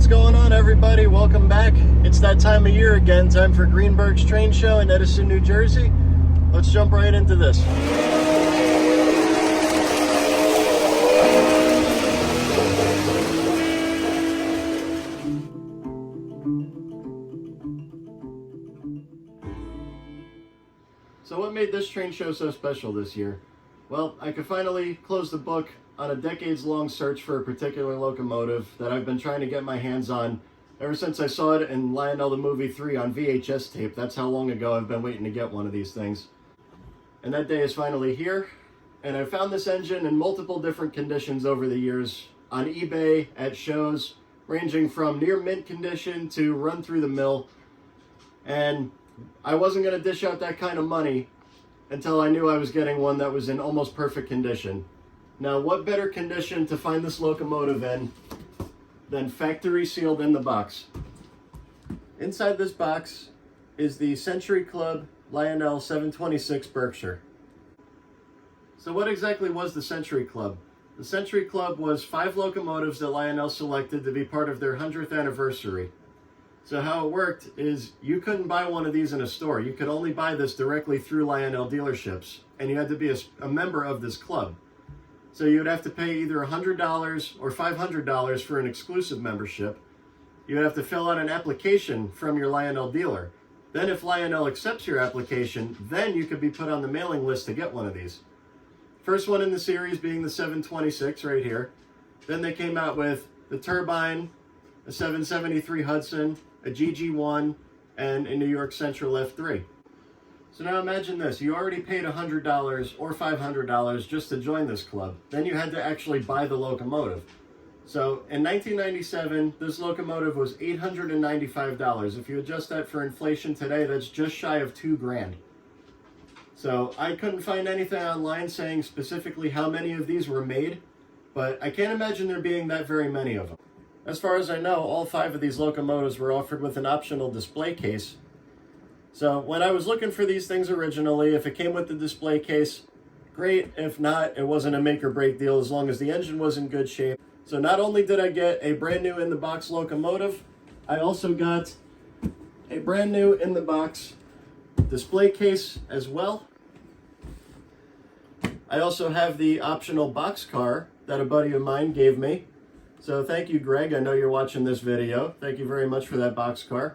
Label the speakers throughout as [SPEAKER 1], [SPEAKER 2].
[SPEAKER 1] What's going on, everybody? Welcome back. It's that time of year again, time for Greenberg's train show in Edison, New Jersey. Let's jump right into this. So what made this train show so special this year? Well, I could finally close the book on a decades-long search for a particular locomotive that I've been trying to get my hands on ever since I saw it in Lionel the Movie 3 on VHS tape. That's how long ago I've been waiting to get one of these things. And that day is finally here, and I found this engine in multiple different conditions over the years on eBay, at shows, ranging from near mint condition to run through the mill. And I wasn't going to dish out that kind of money until I knew I was getting one that was in almost perfect condition. Now, what better condition to find this locomotive in than factory sealed in the box? Inside this box is the Century Club Lionel 726 Berkshire. So what exactly was the Century Club? The Century Club was 5 locomotives that Lionel selected to be part of their 100th anniversary. So how it worked is you couldn't buy one of these in a store. You could only buy this directly through Lionel dealerships, and you had to be a member of this club. So you'd have to pay either $100 or $500 for an exclusive membership. You would have to fill out an application from your Lionel dealer. Then if Lionel accepts your application, then you could be put on the mailing list to get one of these. First one in the series being the 726 right here. Then they came out with the Turbine, a 773 Hudson, a GG1, and a New York Central F3. So now imagine this, you already paid $100 or $500 just to join this club. Then you had to actually buy the locomotive. So in 1997, this locomotive was $895. If you adjust that for inflation today, that's just shy of $2,000. So I couldn't find anything online saying specifically how many of these were made, but I can't imagine there being that very many of them. As far as I know, all 5 of these locomotives were offered with an optional display case. So when I was looking for these things originally, if it came with the display case, great. If not, it wasn't a make or break deal as long as the engine was in good shape. So not only did I get a brand new in the box locomotive, I also got a brand new in the box display case as well. I also have the optional boxcar that a buddy of mine gave me. So thank you, Greg. I know you're watching this video. Thank you very much for that boxcar.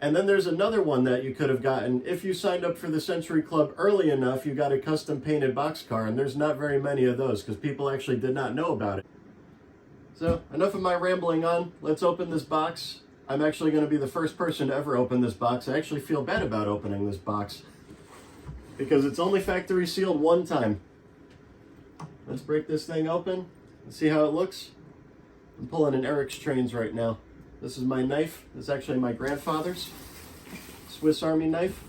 [SPEAKER 1] And then there's another one that you could have gotten. If you signed up for the Century Club early enough, you got a custom painted boxcar, and there's not very many of those because people actually did not know about it. So enough of my rambling on. Let's open this box. I'm actually going to be the first person to ever open this box. I actually feel bad about opening this box because it's only factory sealed one time. Let's break this thing open and see how it looks. I'm pulling an Eric's Trains right now. This is my knife. This is actually my grandfather's Swiss Army knife.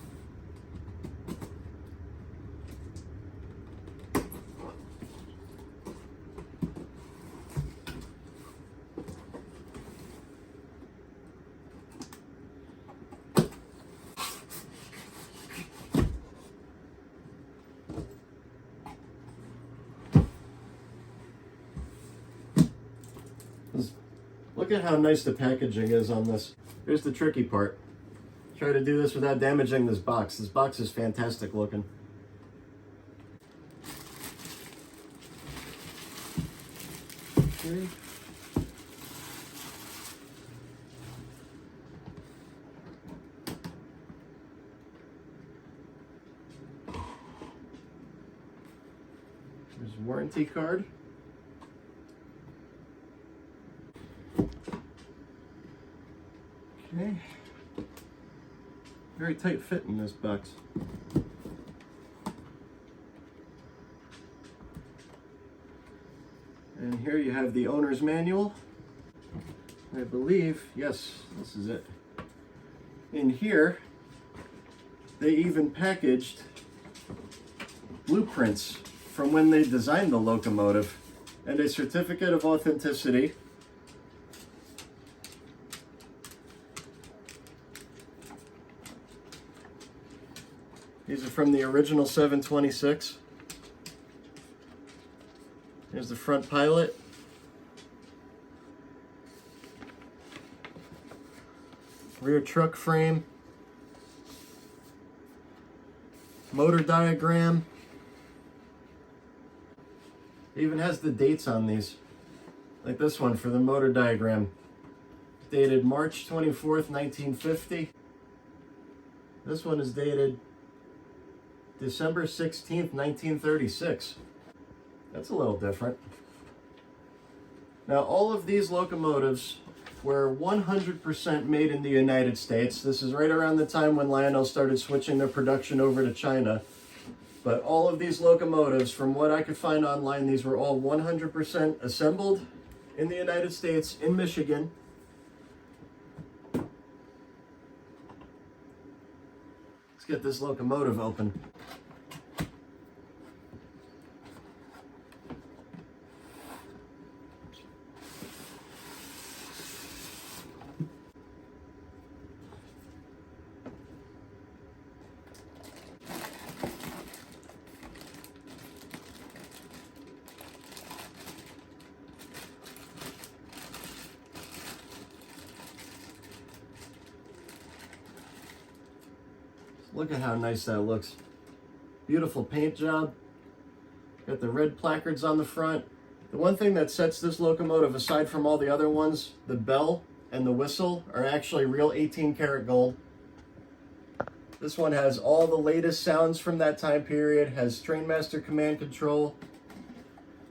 [SPEAKER 1] Look at how nice the packaging is on this. Here's the tricky part. Try to do this without damaging this box. This box is fantastic looking. Okay. There's a warranty card. Okay. Very tight fit in this box. And here you have the owner's manual. I believe, yes, this is it. In here, they even packaged blueprints from when they designed the locomotive and a certificate of authenticity. These are from the original 726. Here's the front pilot. rear truck frame, motor diagram. It even has the dates on these, like this one for the motor diagram, dated March 24th, 1950. This one is dated December 16th, 1936. That's a little different. Now, all of these locomotives were 100% made in the United States. This is right around the time when Lionel started switching their production over to China. But all of these locomotives, from what I could find online, these were all 100% assembled in the United States, in Michigan. Let's get this locomotive open. Look at how nice that looks. Beautiful paint job. Got the red placards on the front. The one thing that sets this locomotive aside from all the other ones, the bell and the whistle are actually real 18 karat gold. This one has all the latest sounds from that time period, has Trainmaster command control.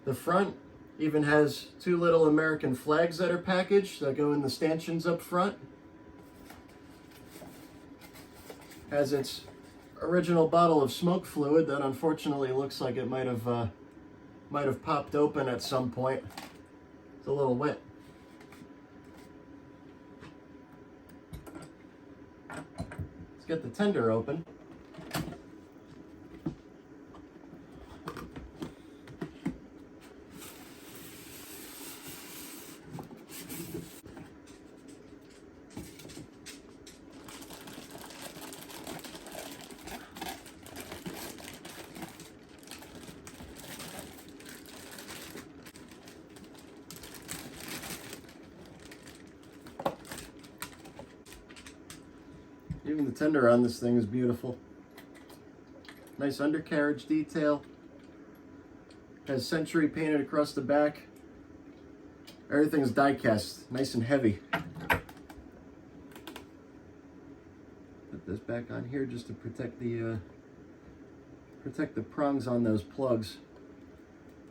[SPEAKER 1] The front even has two little American flags that are packaged that go in the stanchions up front. Has its original bottle of smoke fluid that unfortunately looks like it might have popped open at some point. It's a little wet. Let's get the tender open. Even the tender on this thing is beautiful. Nice undercarriage detail. Has Century painted across the back. Everything's die cast, nice and heavy. Put this back on here just to protect the prongs on those plugs.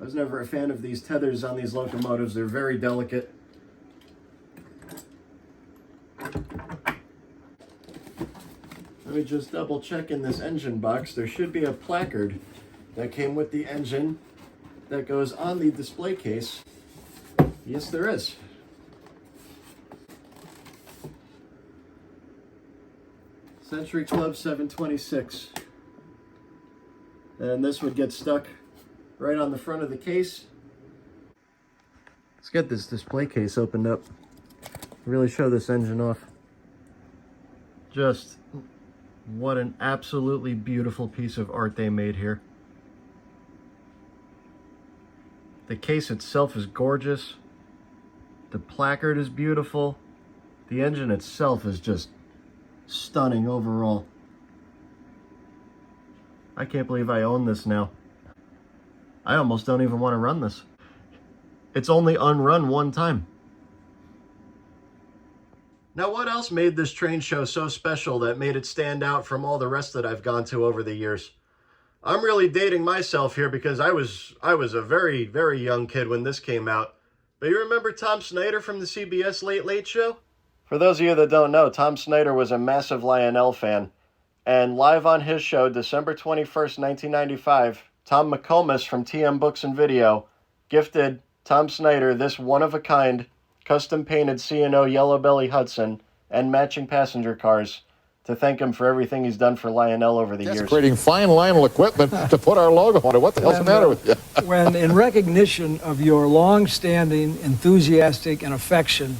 [SPEAKER 1] I was never a fan of these tethers on these locomotives. They're very delicate. Let me just double check in this engine box. There should be a placard that came with the engine that goes on the display case. Yes, there is. Century Club 726. And this would get stuck right on the front of the case. Let's get this display case opened up. Really show this engine off. Just what an absolutely beautiful piece of art they made here. The case itself is gorgeous. The placard is beautiful. The engine itself is just stunning overall. I can't believe I own this now. I almost don't even want to run this. It's only unrun one time. Now, what else made this train show so special that made it stand out from all the rest that I've gone to over the years? I'm really dating myself here because I was a very, very young kid when this came out. But you remember Tom Snider from the CBS Late Late Show? For those of you that don't know, Tom Snider was a massive Lionel fan. And live on his show, December 21st, 1995, Tom McComas from TM Books and Video gifted Tom Snider this one-of-a-kind custom-painted C&O Yellow Belly Hudson and matching passenger cars to thank him for everything he's done for Lionel over the years.
[SPEAKER 2] Creating fine Lionel equipment to put our logo on it. What the hell's the matter with you?
[SPEAKER 3] When, in recognition of your long-standing enthusiastic and affection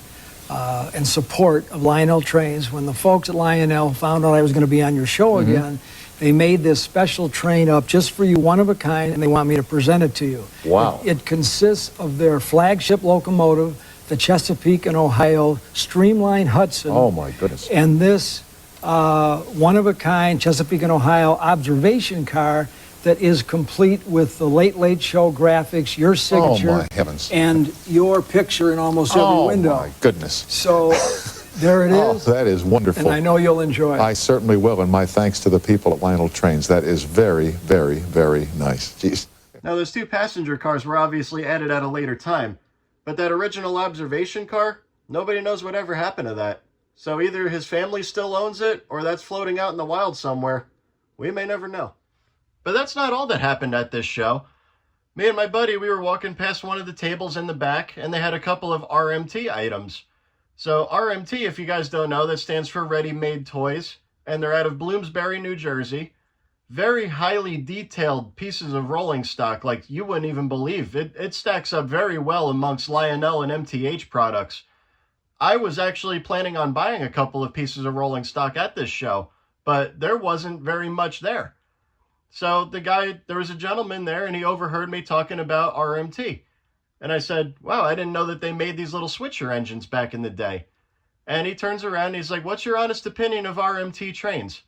[SPEAKER 3] and support of Lionel trains, when the folks at Lionel found out I was going to be on your show again, they made this special train up just for you, one of a kind, and they want me to present it to you.
[SPEAKER 2] Wow.
[SPEAKER 3] It consists of their flagship locomotive, the Chesapeake and Ohio Streamline Hudson.
[SPEAKER 2] Oh, my goodness.
[SPEAKER 3] And this one-of-a-kind Chesapeake and Ohio observation car that is complete with the Late Late Show graphics, your signature,
[SPEAKER 2] Oh, my heavens.
[SPEAKER 3] and your picture in almost every window.
[SPEAKER 2] Oh, my goodness.
[SPEAKER 3] So there it is.
[SPEAKER 2] Oh, that is wonderful.
[SPEAKER 3] And I know you'll enjoy it.
[SPEAKER 2] I certainly will, and my thanks to the people at Lionel Trains. That is very, very, very nice. Jeez.
[SPEAKER 1] Now, those 2 passenger cars were obviously added at a later time, but that original observation car, nobody knows what ever happened to that. So either his family still owns it, or that's floating out in the wild somewhere. We may never know. But that's not all that happened at this show. Me and my buddy, we were walking past one of the tables in the back, and they had a couple of RMT items. So RMT, if you guys don't know, that stands for Ready Made Toys, and they're out of Bloomsbury, New Jersey. Very highly detailed pieces of rolling stock, like you wouldn't even believe. It stacks up very well amongst Lionel and MTH products. I was actually planning on buying a couple of pieces of rolling stock at this show, but there wasn't very much there. So there was a gentleman there, and he overheard me talking about RMT. And I said, wow, I didn't know that they made these little switcher engines back in the day. And he turns around and he's like, what's your honest opinion of RMT trains?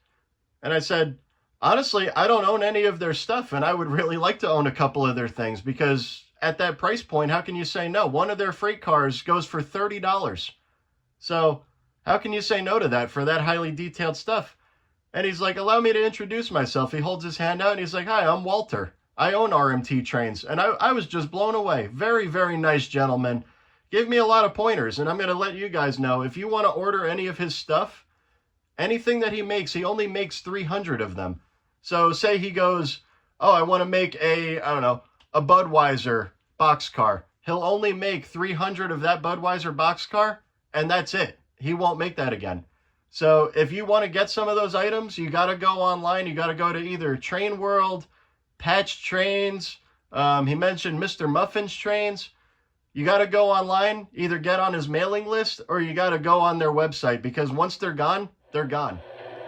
[SPEAKER 1] And I said, honestly, I don't own any of their stuff, and I would really like to own a couple of their things, because at that price point, how can you say no? One of their freight cars goes for $30. So how can you say no to that for that highly detailed stuff? And he's like, allow me to introduce myself. He holds his hand out and he's like, hi, I'm Walter. I own RMT trains. And I was just blown away. Very, very nice gentleman. Gave me a lot of pointers. And I'm going to let you guys know, if you want to order any of his stuff, anything that he makes, he only makes 300 of them. So say he goes, oh, I want to make a Budweiser boxcar. He'll only make 300 of that Budweiser boxcar, and that's it. He won't make that again. So if you want to get some of those items, you got to go online. You got to go to either Train World, Patch Trains. He mentioned Mr. Muffin's Trains. You got to go online, either get on his mailing list, or you got to go on their website, because once they're gone, they're gone.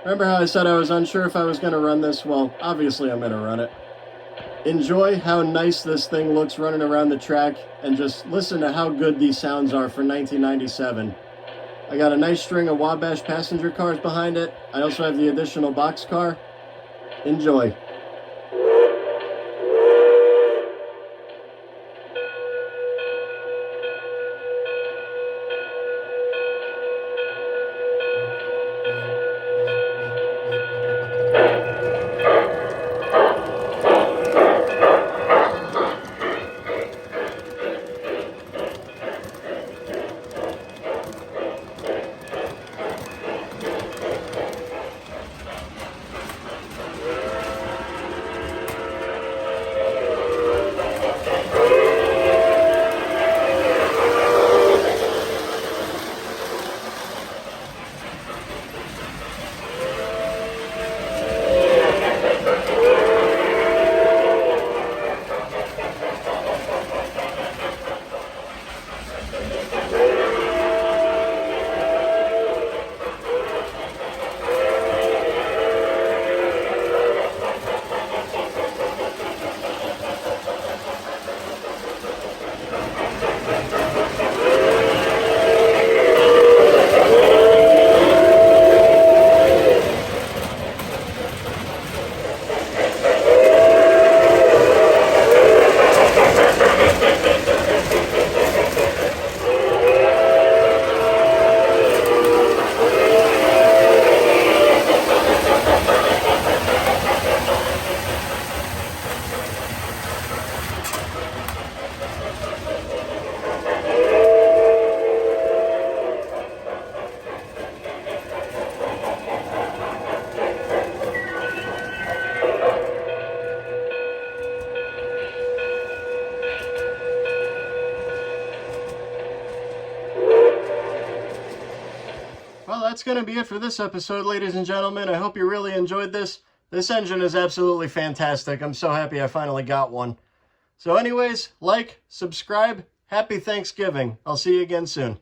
[SPEAKER 1] Remember how I said I was unsure if I was going to run this? Well, obviously I'm going to run it. Enjoy how nice this thing looks running around the track, and just listen to how good these sounds are for 1997. I got a nice string of Wabash passenger cars behind it. I also have the additional boxcar. Enjoy. Well, that's going to be it for this episode, ladies and gentlemen. I hope you really enjoyed this. This engine is absolutely fantastic. I'm so happy I finally got one. So anyways, like, subscribe, happy Thanksgiving. I'll see you again soon.